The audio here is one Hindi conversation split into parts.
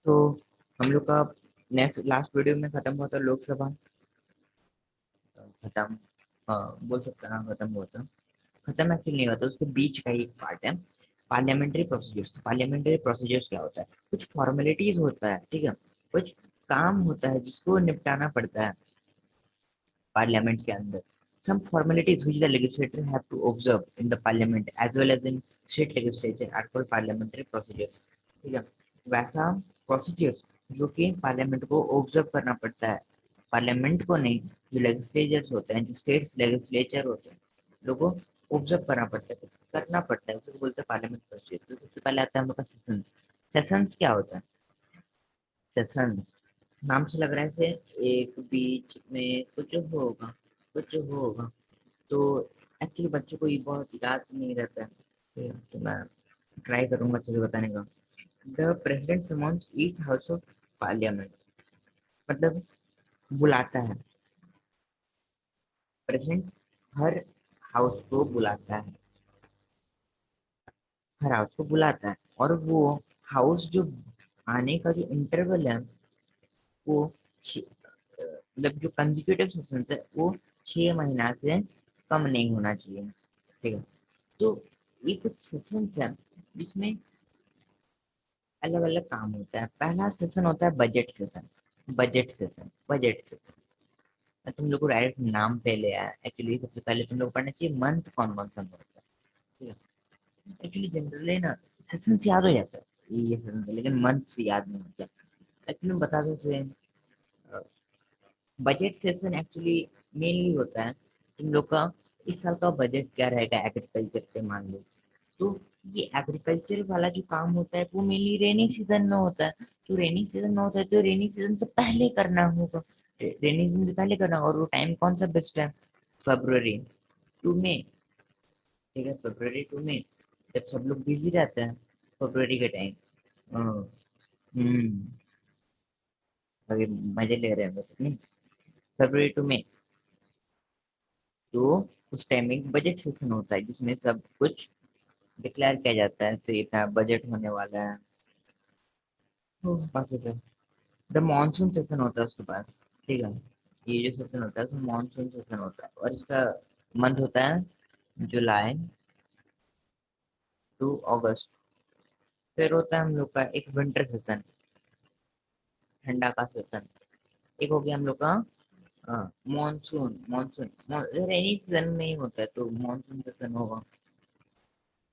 तो हम लोग का नेक्स्ट लास्ट वीडियो में खत्म हुआ था लोकसभा। खत्म, बोल सकते हैं, हाँ खत्म हुआ था। खत्म एक्चुअली नहीं हुआ था, उसके बीच का ही एक पार्ट है पार्लियामेंट्री प्रोसीजर्स। पार्लियामेंट्री प्रोसीजर्स क्या होता है? कुछ फॉर्मेलिटीज होता है, ठीक है, कुछ काम होता है जिसको निपटाना पड़ता है पार्लियामेंट के अंदर। Some formalities which the legislator have to observe in the parliament as well as in state legislature are called parliamentary procedures। ठीक है, वैसा प्रोसीजर्स जो कि पार्लियामेंट को ऑब्जर्व करना पड़ता है, पार्लियामेंट को नहीं, जो लेजिस्लेचर्स होते हैं, जो स्टेट्स लेजिस्लेचर होते हैं, लोगों को ऑब्जर्व करना पड़ता है, करना पड़ता है, उसको बोलते हैं पार्लियामेंट प्रोसीजर। तो सबसे पहले आता है हम लोग का सेशन। सेशंस क्या होता है? सेशन नाम से लग रहा है से एक बीच में कुछ होगा, कुछ होगा। तो एक्चुअली बच्चों को ये बहुत याद नहीं रहता है, तो मैं ट्राई करूंगा अच्छे से बताने का। The president summons each house of parliament, मतलब बुलाता है, प्रेसिडेंट हर हाउस को बुलाता है, हर हाउस को बुलाता है। और वो हाउस जो आने का जो इंटरवल है वो मतलब जो कंजिक्यूटिव सेशन है वो 6 महीना से कम नहीं होना चाहिए, ठीक है। तो ये कुछ सेशन है जिसमें अलग अलग काम होता है। पहला सेशन होता है budget session. Budget session, budget session, तुम लोग को डायरेक्ट नाम पे ले आया। एक्चुअली सबसे पहले तुम लोग को पढ़ना चाहिए मंथ कौन कौन सा होता है, ठीक है। एक्चुअली जनरली ना सेशन याद हो जाता है ये सेशन, लेकिन मंथ याद नहीं होता। एक्चुअली बता दो, बजट सेशन एक्चुअली मेनली होता है तुम लोग का इस साल का बजट क्या रहेगा एग्रीकल्चर पे, मान लो। तो ये एग्रीकल्चर वाला जो काम होता है वो मेनली रेनी सीजन में होता है। तो रेनी सीजन में होता है तो रेनी सीजन से पहले करना होगा, रेनी सीजन से पहले करना होगा। और वो टाइम कौन सा बेस्ट है? फरवरी टू मई, ठीक है, फरवरी टू मई, जब सब लोग बिजी रहते हैं फरवरी के टाइम। हम्म, अभी मजे ले रहे हैं बस, नहीं, फरवरी टू मई। तो उस टाइम एक बजट सेशन होता है जिसमें सब कुछ डिक्लेयर किया जाता है, तो इतना बजट होने वाला है। तो बाकी तो द मानसून सेशन होता है उसके बाद, ठीक है। ये जो सेशन होता है उसमें मानसून सेशन होता है और इसका मंथ होता है जुलाई टू अगस्त। फिर होता है हम लोग का एक विंटर सेशन, ठंडा का सेशन। एक हो गया हम लोग का मानसून, मानसून रेनी सीजन में ही होता है तो मानसून सेशन होगा।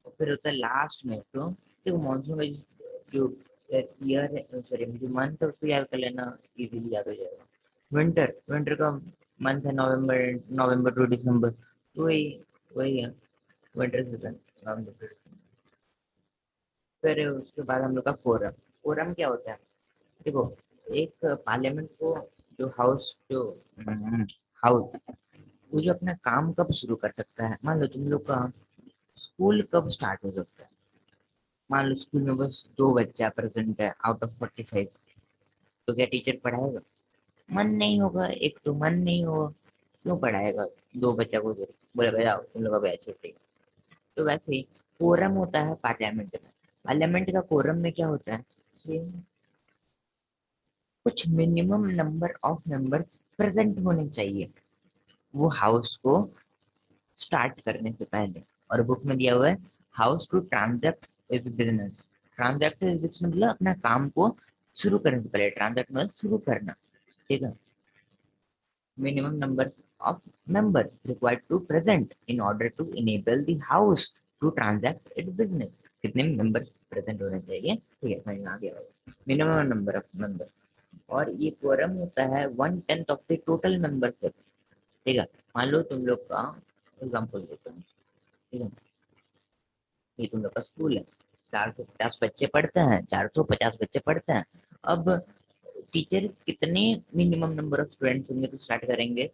और फिर होता है लास्ट में, तो देखो मानसून में जो ईयर है, सॉरी जो मंथ है उसको याद कर लेना, इजीली याद हो जाएगा। विंटर, विंटर का मंथ है नवंबर, नवंबर टू दिसंबर, तो वही वही है विंटर सीजन, नवंबर टू दिसंबर। फिर उसके बाद हम लोग का फोरम। फोरम क्या होता है? देखो, एक पार्लियामेंट को जो हाउस, जो हाउस, वो जो अपना काम कब शुरू कर सकता है, मान लो तुम लोग का स्कूल कब स्टार्ट हो सकता है। मान लो स्कूल में बस 2 बच्चा प्रेजेंट है आउट ऑफ 45, तो क्या टीचर पढ़ाएगा? मन नहीं होगा, एक तो मन नहीं होगा, क्यों पढ़ाएगा 2 बच्चा को? बोले भैया तुम लोग का बैच छुट्टी। तो वैसे ही कोरम होता है पार्लियामेंट में। पार्लियामेंट का कोरम में क्या होता है? सेम, कुछ minimum number of member present होने चाहिए वो हाउस को स्टार्ट करने से पहले। और बुक में दिया हुआ है house to transact is business. Transact is business मतलब अपना काम को शुरू करने से पहले, ट्रांजैक्ट मतलब शुरू करना, ठीक है। minimum number of members required to present in order to enable the house to transact its business। कितने मेंबर्स प्रेजेंट होने चाहिए, ठीक है, समझ में आ गया। Minimum number of members. और ये quorum होता है 1/10 ऑफ द टोटल मेंबरशिप, ठीक है। मान लो तुम लोग का एग्जाम्पल देता हूँ, ठीक है, ये तुम लोग का स्कूल है, 450 बच्चे पढ़ते हैं, 450 बच्चे पढ़ते हैं। अब टीचर कितने मिनिमम नंबर ऑफ स्टूडेंट्स होंगे तो स्टार्ट करेंगे?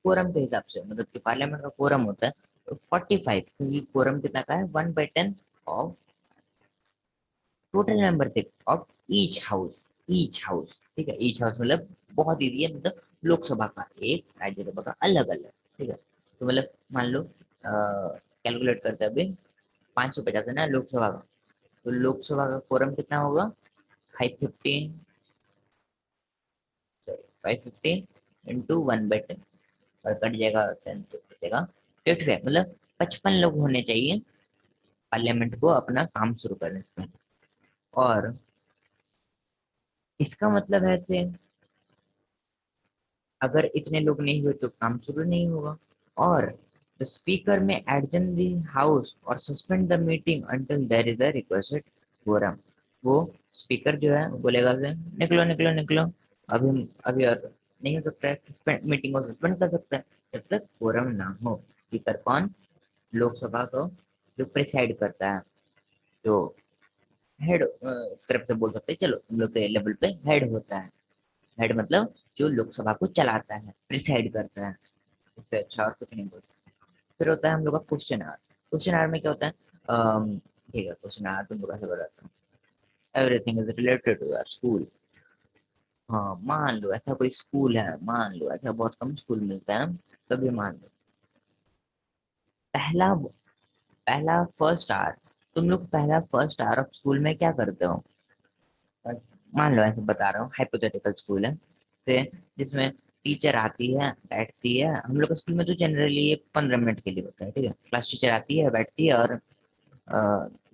कोरम के हिसाब से, मतलब कि पार्लियामेंट का कोरम होता है तो 45, क्योंकि कोरम कितना का है 1/10 of total membership of each house, each house, ठीक है। ईच हाउस मतलब बहुत ईजी है, मतलब लोकसभा का, एक राज्यसभा का अलग अलग, ठीक है। तो मतलब मान लो कैलकुलेट करते हैं अभी, 550 है ना लोकसभा का, तो लोकसभा का कोरम कितना होगा? 550 550 इंटू 1/10 और कट जाएगा 10 तो कटेगा 55 मतलब 55 लोग होने चाहिए पार्लियामेंट को अपना काम शुरू करने से। और इसका मतलब है से अगर इतने लोग नहीं हुए तो काम शुरू नहीं होगा। और the speaker may adjourn the house और suspend the meeting until there is a requested quorum। वो स्पीकर जो है वो बोलेगा से निकलो निकलो निकलो, अभी अभी और नहीं हो सकता है, मीटिंग को सस्पेंड कर सकता है जब तक quorum ना हो। स्पीकर कौन? लोकसभा को जो प्रिसाइड करता है, जो हेड तरफ से बोल सकते हैं, चलो हम लोग के लेवल पे हेड होता है। हेड मतलब जो लोकसभा को चलाता है, प्रिसाइड करता है। इससे अच्छा और कुछ नहीं बोलते। फिर होता है हम लोग का क्वेश्चन आवर। क्वेश्चन आवर में क्या होता है? ठीक है, क्वेश्चन आवर तुम लोग कैसे बताता हूँ। Everything is related to your school. हाँ, मान लो ऐसा कोई स्कूल है, मान लो ऐसा बहुत कम स्कूल मिलता है, तभी मान लो पहला पहला फर्स्ट आवर, तुम लोग पहला फर्स्ट आवर ऑफ स्कूल में क्या करते हो? मान लो ऐसे बता रहा हूँ, हाइपोथेटिकल स्कूल है से जिसमें टीचर आती है बैठती है। हम लोग के स्कूल में तो जनरली ये 15 मिनट के लिए होता है, ठीक है। क्लास टीचर आती है बैठती है और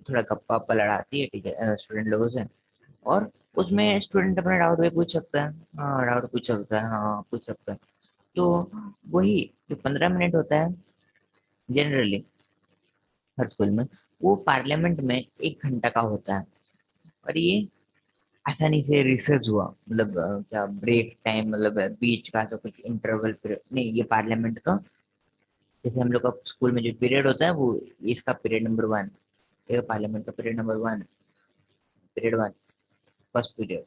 थोड़ा गप्पा वप्पा लड़ाती है टीचर स्टूडेंट लोगों से। और उसमें स्टूडेंट अपना डाउट भी पूछ सकता है। हाँ, डाउट पूछ सकता है, हाँ पूछ सकता है। तो वही जो 15 मिनट होता है जनरली हर स्कूल में, वो पार्लियामेंट में 1 घंटा का होता है। और ये आसानी से रिसर्च हुआ, मतलब क्या ब्रेक टाइम, मतलब बीच का तो कुछ इंटरवल पीरियड नहीं, ये पार्लियामेंट का जैसे हम लोग का स्कूल में जो पीरियड होता है वो इसका पीरियड नंबर 1, ये पार्लियामेंट का period number 1, period 1, first period.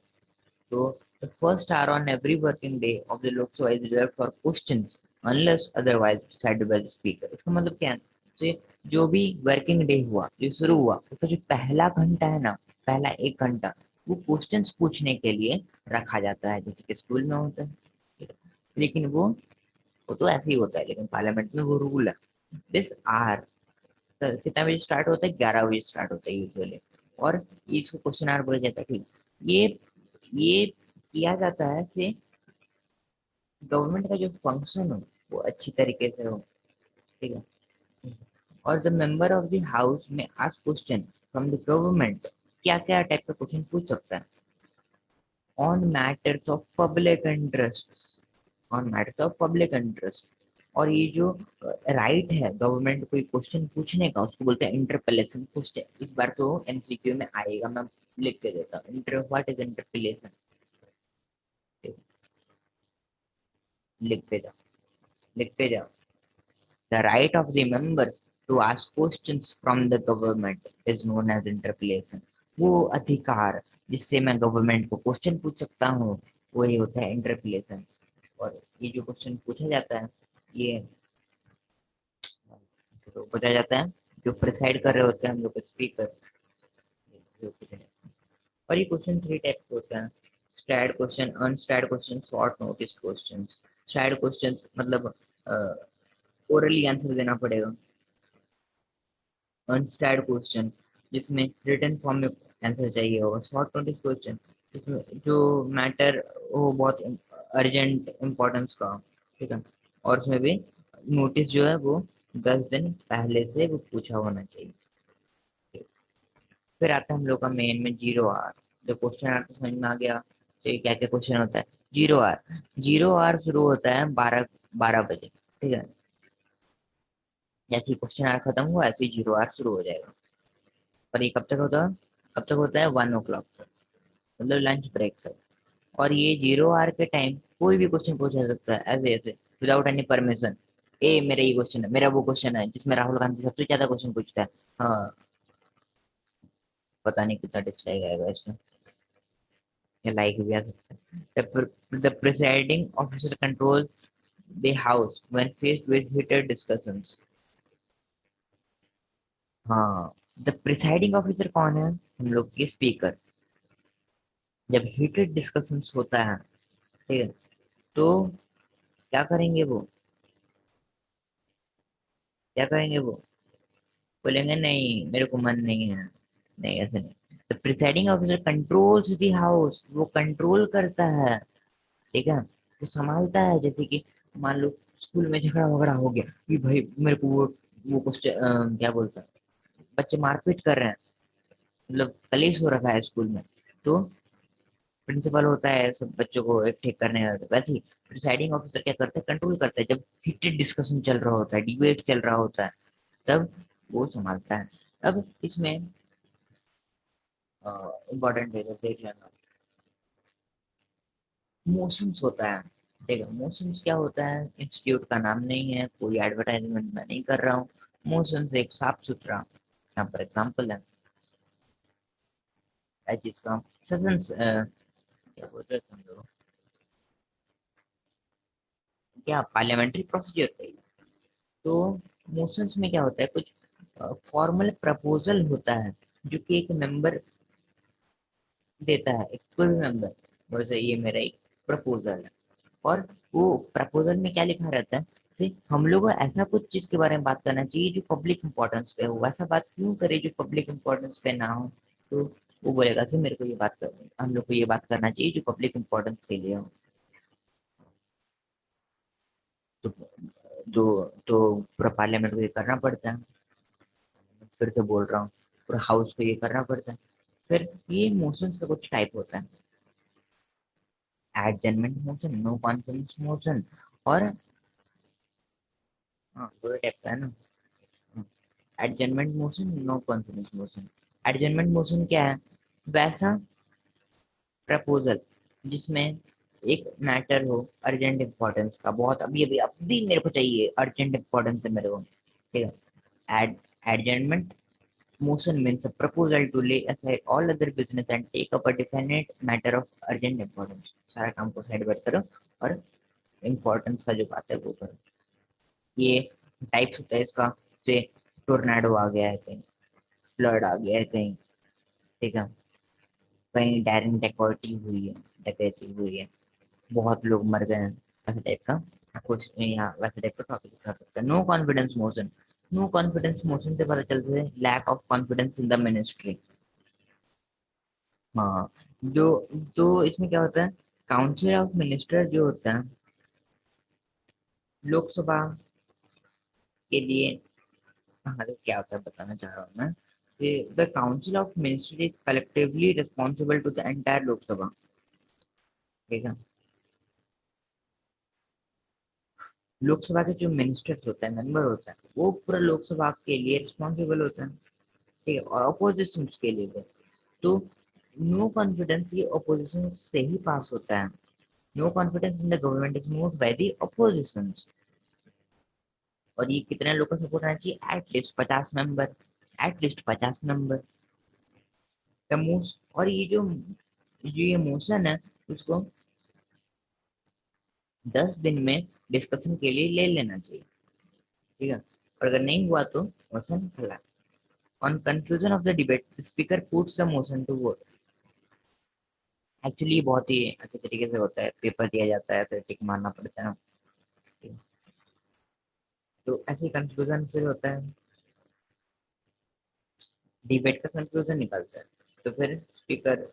So the first hour on every working day of the Lok Sabha is reserved for questions unless otherwise decided by the speaker। इसका मतलब क्या है? तो जो भी वर्किंग डे हुआ, जो शुरू हुआ, उसका जो पहला घंटा है ना, पहला 1 घंटा वो क्वेश्चंस पूछने के लिए रखा जाता है, जैसे कि स्कूल में होता है। लेकिन वो तो ऐसे ही होता है, लेकिन पार्लियामेंट में वो रूल है। दिस आर कितना बजे स्टार्ट होता है? 11 बजे स्टार्ट होता है यूजुअली। और ये इसको क्वेश्चन आवर बोला जाता है। ठीक, ये किया जाता है कि गवर्नमेंट का जो फंक्शन हो वो अच्छी तरीके से हो, ठीक है। और the member of the house में ask question from the government. क्या क्या टाइप का क्वेश्चन पूछ सकता है? On matters of public interest, on matters of public interest. और ये जो राइट है गवर्नमेंट कोई क्वेश्चन पूछने का, उसको बोलते हैं इंटरपेलेशन क्वेश्चन। इस बार तो एमसीक्यू में आएगा, मैं लिख के देता हूँ। इंटर व्हाट इज इंटरपेलेशन, लिखते जाओ, लिखते जाओ। The right of the members to ask questions from the government is known as interpellation। वो अधिकार जिससे मैं गवर्नमेंट को क्वेश्चन पूछ सकता हूँ वही होता है इंटरपेलेशन। और ये जो क्वेश्चन पूछा जाता है ये तो पूछा जाता है जो प्रिसाइड कर रहे होते हैं हम लोग स्पीकर। और ये क्वेश्चन 3 टाइप के होते हैं: starred question, unstarred question, short notice question. Starred question मतलब ओरली आंसर देना पड़ेगा। अनस्टैड क्वेश्चन जिसमें रिटन फॉर्म में आंसर चाहिए होगा। शॉर्ट नोटिस क्वेश्चन जिसमें जो मैटर हो बहुत अर्जेंट इम्पोर्टेंस का, ठीक है। और उसमें भी नोटिस जो है वो 10 दिन पहले से वो पूछा होना चाहिए। फिर आता है हम लोग का मेन में 0 आवर। जो क्वेश्चन आर तो समझ में आ गया, तो ये क्या क्या क्वेश्चन होता है। 0 आवर, 0 आवर शुरू होता है 12 बजे, ठीक है। जैसे ही क्वेश्चन आर खत्म हुआ ऐसे ही 0 आवर शुरू हो जाएगा। और ये कब तक होता है? कब तक होता है? 1 o'clock तक, मतलब लंच ब्रेक तक। और ये 0 आवर के टाइम कोई भी क्वेश्चन पूछा सकता है ऐसे ऐसे विदाउट एनी परमिशन। ए मेरा ये क्वेश्चन है, मेरा वो क्वेश्चन है जिसमें राहुल गांधी सबसे ज्यादा क्वेश्चन पूछता है। हाँ, पता नहीं कितना डिसलाइक आएगा इसमें, या लाइक भी आ सकता है। The presiding officer control the house when faced with heated discussions. हाँ, द प्रिसाइडिंग ऑफिसर कौन है? हम लोग के स्पीकर। जब हीटेड डिस्कशंस होता है, ठीक है, तो क्या करेंगे वो? क्या करेंगे वो? बोलेंगे नहीं मेरे को मन नहीं है, नहीं ऐसे नहीं। The presiding officer controls the house, वो कंट्रोल करता है, ठीक है, वो संभालता है। जैसे कि मान लो स्कूल में झगड़ा वगड़ा हो गया कि भाई मेरे को वो क्वेश्चन क्या बोलता है, बच्चे मारपीट कर रहे हैं, मतलब कलेश हो रखा है स्कूल में, तो प्रिंसिपल होता है सब बच्चों को एक ठीक करने का, वैसे ही प्रिसाइडिंग ऑफिसर क्या करता है, कंट्रोल करता है। जब हीटेड डिस्कशन चल रहा होता है, डिबेट चल रहा होता है, तब वो संभालता है। अब इसमें इम्पोर्टेंट है, देख लेना, मोशंस होता है। देखो मोशंस क्या होता है, इंस्टीट्यूट का नाम नहीं है, कोई एडवर्टाइजमेंट मैं नहीं कर रहा हूँ। मोशंस एक साफ सुथरा, यहाँ पर एग्जाम्पल है चीज का सेशंस, क्या बोलते हैं तुम लोग, क्या पार्लियामेंट्री प्रोसीजर। तो मोशंस में क्या होता है, कुछ फॉर्मल प्रपोजल होता है जो कि एक मेंबर देता है, एक कोई भी मेंबर, वैसे ये मेरा एक प्रपोजल है, और वो प्रपोजल में क्या लिखा रहता है कि हम लोग को ऐसा कुछ चीज के बारे में बात करना चाहिए जो पब्लिक इम्पोर्टेंस पे हो, वैसा बात क्यों करे जो पब्लिक इम्पोर्टेंस पे ना हो। तो वो बोलेगा कि मेरे को ये बात कर, हम लोग को ये बात करना चाहिए जो पब्लिक इम्पोर्टेंस के लिए हो। तो तो पूरा पार्लियामेंट को ये करना पड़ता है, फिर से बोल रहा हूँ, पूरा हाउस को ये करना पड़ता है। फिर ये मोशंस का कुछ टाइप होता है, adjournment motion, no confidence motion, और हाँ दो टाइप का है ना, adjournment motion, no confidence motion. Adjournment motion क्या है, वैसा प्रपोजल जिसमें एक मैटर हो अर्जेंट इम्पोर्टेंस का, बहुत अभी अभी अभी मेरे को चाहिए, अर्जेंट इम्पोर्टेंस है मेरे को, ठीक है। Ad adjournment motion means a proposal to lay aside all other business and take up a definite matter of urgent importance। सारा काम को साइड बैठ करो और इम्पोर्टेंस का जो बात है वो करो। ये टाइप्स होता है इसका, से टोर्नाडो आ गया है कहीं, फ्लड आ गया है कहीं, ठीक है, कहीं डायरेक्ट डकैती हुई है, डकैती हुई है, बहुत लोग मर गए हैं, ऐसे टाइप का कुछ यहाँ वैसे टाइप का टॉपिक कर सकते हैं। No confidence motion, no confidence motion से पता चलता है lack of confidence in the ministry. हाँ, जो तो इसमें क्या होता है, काउंसिल ऑफ मिनिस्टर जो होता है लोकसभा के लिए, हाँ तो क्या होता है बताना चाह रहा हूँ मैं, कि the council of minister is collectively responsible to the entire Lok Sabha, ठीक है। लोकसभा के जो मिनिस्टर्स होते हैं, मेंबर होता है, वो पूरा लोकसभा के लिए रिस्पॉन्सिबल होता है, ठीक है, और अपोजिशन के लिए भी। तो नो कॉन्फिडेंस ये अपोजिशन से ही पास होता है। No confidence in the government is moved by the opposition, और ये कितने लोग को सपोर्ट आना चाहिए, एटलीस्ट 50 मेंबर, एटलीस्ट 50 मेंबर का मोश, और ये मोशन है उसको 10 दिन में डिस्कशन के लिए ले लेना चाहिए, ठीक है, और अगर नहीं हुआ तो मोशन खला। On conclusion of the debate speaker puts the motion to vote. Actually बहुत ही अच्छे तरीके से होता है, पेपर दिया जाता है, फिर टिक मारना पड़ता है, तो ऐसे कंक्लूजन फिर होता है, डिबेट का कंक्लूजन निकलता है, तो फिर स्पीकर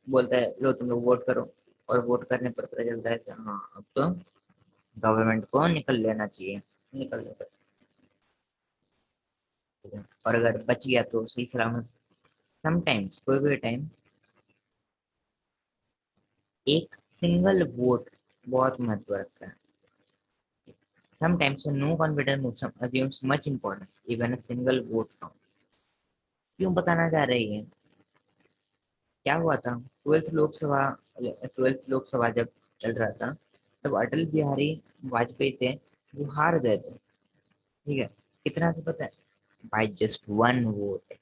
बोलता है लो तुम लोग वोट करो, और वोट करने पर पता चलता है कि हाँ अब तो गवर्नमेंट को निकल लेना चाहिए, निकल लेता है, और अगर बच गया तो सही सलामत। समटाइम्स कोई भी टाइम एक सिंगल वोट बहुत महत्व रखता है। Sometimes no confidence motion assumes much importance even a single vote count। क्यों बताना चाह रही है, क्या हुआ था, ट्वेल्थ लोकसभा जब चल रहा था, तब अटल बिहारी वाजपेयी थे, वो हार गए थे, ठीक है, कितना से पता है, by just one vote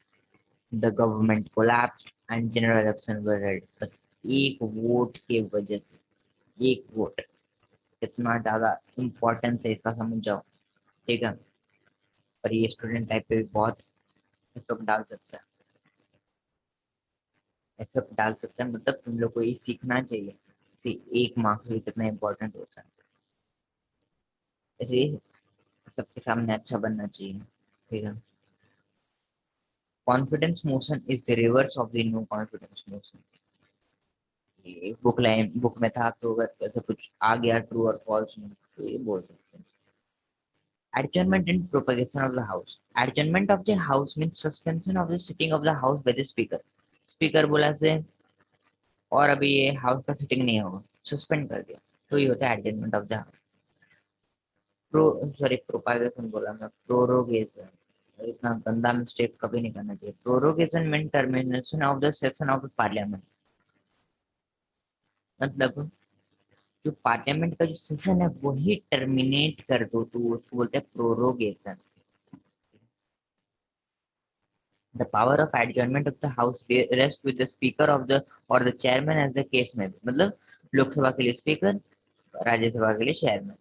the government collapsed and general election were held. बस एक वोट के वजह से, एक वोट, कितना ज्यादा इम्पोर्टेंस है इसका समझ जाओ, ठीक है। और ये स्टूडेंट टाइप पे भी बहुत इफेक्ट डाल सकता है, इफेक्ट डाल सकता है, मतलब तुम लोग को ये सीखना चाहिए कि एक मार्क्स भी कितना इम्पोर्टेंट होता है, इसलिए सबके सामने अच्छा बनना चाहिए, ठीक है। Confidence motion is the reverse of the no confidence motion. ये बुक में था, तो अगर ऐसा कुछ आ गया ट्रू और फॉल्स में तो ये बोल सकते हैं। Adjournment and propagation of the house. Adjournment of the house means suspension of the sitting of the house by the speaker. Speaker बोला से और अभी ये हाउस का सिटिंग नहीं होगा, सस्पेंड कर दिया, तो ये होता है adjournment of the house. Pro sorry propagation बोला मैं, प्रोरोगेशन, इतना गंदा मिस्टेक कभी नहीं करना चाहिए। Prorogation mean termination of the session of parliament, मतलब जो पार्लियामेंट का जो सेशन है वही टर्मिनेट कर दो तो उसको बोलते हैं prorogation. The power of adjournment of the house rests with the speaker of the or the chairman as the case may be, मतलब लोकसभा के लिए स्पीकर, राज्यसभा के लिए chairman.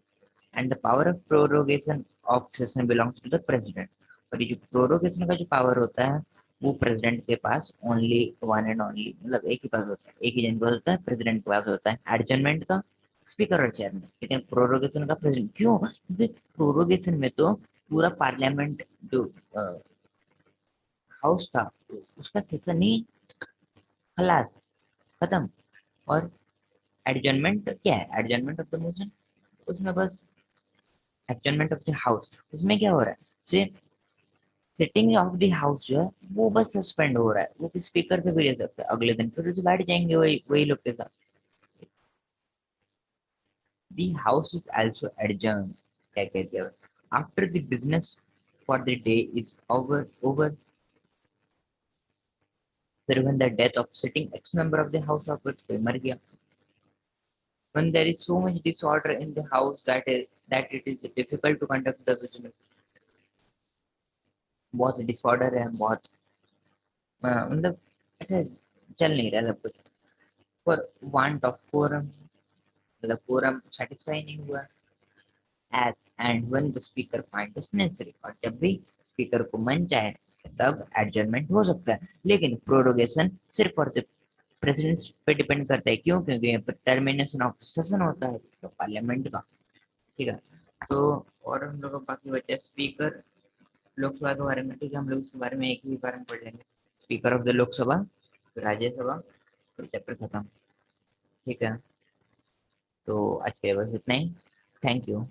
And the power of prorogation of session belongs to the president. और ये जो प्रोरोगेशन का जो पावर होता है वो प्रेसिडेंट के पास ओनली वन एंड ओनली, मतलब एक ही पास होता है, एक ही जन के पास होता है, प्रेसिडेंट के पास होता है। एडजर्नमेंट का स्पीकर और चेयरमैन, लेकिन प्रोरोगेशन का प्रेसिडेंट। क्यों? क्योंकि प्रोरोगेशन में तो पूरा पार्लियामेंट जो हाउस था उसका सेशन ही खलास, खत्म। और एडजर्नमेंट क्या है? एडजर्नमेंट ऑफ द मोशन, उसमें बस एडजर्नमेंट ऑफ द हाउस, उसमें क्या हो रहा है, सिर्फ सिटिंग ऑफ द हाउस जो है वो बस सस्पेंड हो रहा है, वो स्पीकर से भी ले सकते हैं, अगले दिन फिर उसे बैठ जाएंगे वही वही लोग के साथ। The house is also adjourn, क्या कहते हैं, after the business for the day is over फिर when the death of sitting ex member of the house of कोई मर गया, when there is so much disorder in the house that it is difficult to conduct the business। बहुत डिसऑर्डर है, बहुत मतलब अच्छा चल नहीं रहा सब कुछ। फॉर वांट ऑफ कोरम, मतलब कोरम सेटिस्फाई नहीं हुआ। As and when the speaker find it necessary, और जब भी स्पीकर को मन चाहे तब एडजर्नमेंट हो सकता है। लेकिन प्रोरोगेशन सिर्फ और सिर्फ प्रेसिडेंट पे डिपेंड करता है। क्यों? क्योंकि यहाँ पर टर्मिनेशन ऑफ सेशन होता है तो पार्लियामेंट का। ठीक है, तो और हम लोग बाकी बचे स्पीकर लोकसभा के बारे में। ठीक है, हम लोग इसके बारे में एक ही बारे में पढ़ लेंगे, speaker of the Lok Sabha, Rajya Sabha, तो चैप्टर खत्म। ठीक है, तो आज के लिए बस इतना ही। Thank you.